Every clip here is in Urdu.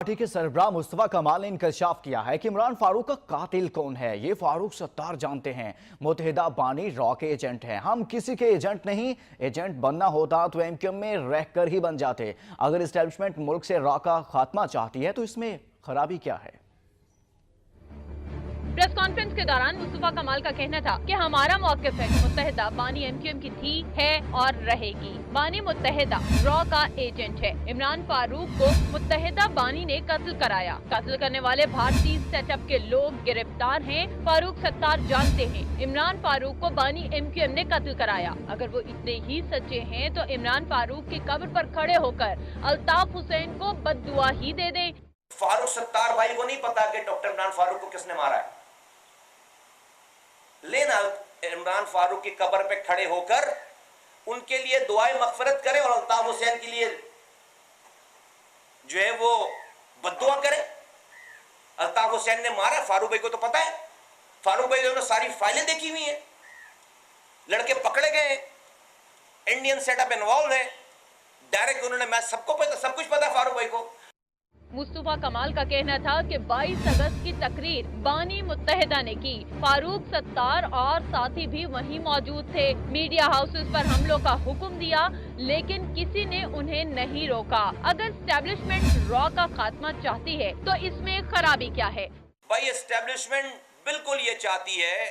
پارٹی کے سربراہ مصطفیٰ کمال نے انکشاف کیا ہے کہ عمران فاروق کا قاتل کون ہے۔ یہ فاروق ستار جانتے ہیں، متحدہ بانی را کے ایجنٹ ہیں۔ ہم کسی کے ایجنٹ نہیں، ایجنٹ بننا ہوتا تو ایم کیو ایم میں رہ کر ہی بن جاتے۔ اگر اسٹیبلشمنٹ ملک سے را کا خاتمہ چاہتی ہے تو اس میں خرابی کیا ہے؟ پریس کانفرنس کے دوران مصطفیٰ کمال کا کہنا تھا کہ ہمارا موقف ہے کہ متحدہ بانی ایم کیو ایم کی تھی، ہے اور رہے گی۔ بانی متحدہ را کا ایجنٹ ہے۔ عمران فاروق کو متحدہ بانی نے قتل کرایا۔ قتل کرنے والے بھارتی سیٹ اپ کے لوگ گرفتار ہیں۔ فاروق ستار جانتے ہیں عمران فاروق کو بانی ایم کیو ایم نے قتل کرایا۔ اگر وہ اتنے ہی سچے ہیں تو عمران فاروق کی قبر پر کھڑے ہو کر الطاف حسین کو بد دعا ہی دے دیں۔ فاروق ستار بھائی کو نہیں پتا کہ ڈاکٹر عمران فاروق کو کس نے مارا ہے، لینا عمران فاروق کی قبر پہ کھڑے ہو کر ان کے لیے دعائیں مغفرت کرے اور الطاف حسین کے لیے جو ہے وہ بد دعا کرے۔ الطاف حسین نے مارا، فاروق بھائی کو تو پتا ہے، فاروق بھائی نے ساری فائلیں دیکھی ہوئی ہیں، لڑکے پکڑے گئے، انڈین سیٹ اپ انوالو ہے، ڈائریکٹ انہوں نے سب کچھ پتا فاروق بھائی کو۔ مصطفیٰ کمال کا کہنا تھا کہ 22 اگست کی تقریر بانی متحدہ نے کی۔ فاروق ستار اور ساتھی بھی وہیں موجود تھے۔ میڈیا ہاؤسز پر حملوں کا حکم دیا لیکن کسی نے انہیں نہیں روکا۔ اگر اسٹیبلشمنٹ را کا خاتمہ چاہتی ہے تو اس میں خرابی کیا ہے؟ بھائی اسٹیبلشمنٹ بالکل یہ چاہتی ہے،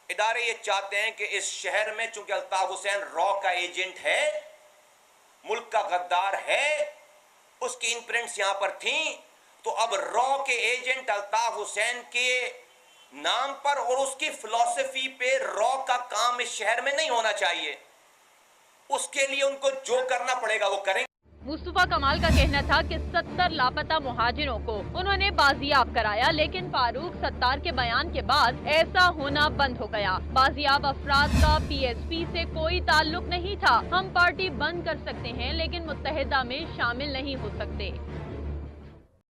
ادارے یہ چاہتے ہیں کہ اس شہر میں چونکہ الطاف حسین را کا ایجنٹ ہے، ملک کا غدار ہے، اس کی انپرنٹس یہاں پر تھیں، تو اب را کے ایجنٹ الطاف حسین کے نام پر اور اس کی فلسفی پہ را کا کام اس شہر میں نہیں ہونا چاہیے۔ اس کے لیے ان کو جو کرنا پڑے گا وہ کریں۔ مصطفیٰ کمال کا کہنا تھا کہ 70 لاپتہ مہاجروں کو انہوں نے بازیاب کرایا، لیکن فاروق ستار کے بیان کے بعد ایسا ہونا بند ہو گیا۔ بازیاب افراد کا پی ایس پی سے کوئی تعلق نہیں تھا۔ ہم پارٹی بند کر سکتے ہیں لیکن متحدہ میں شامل نہیں ہو سکتے۔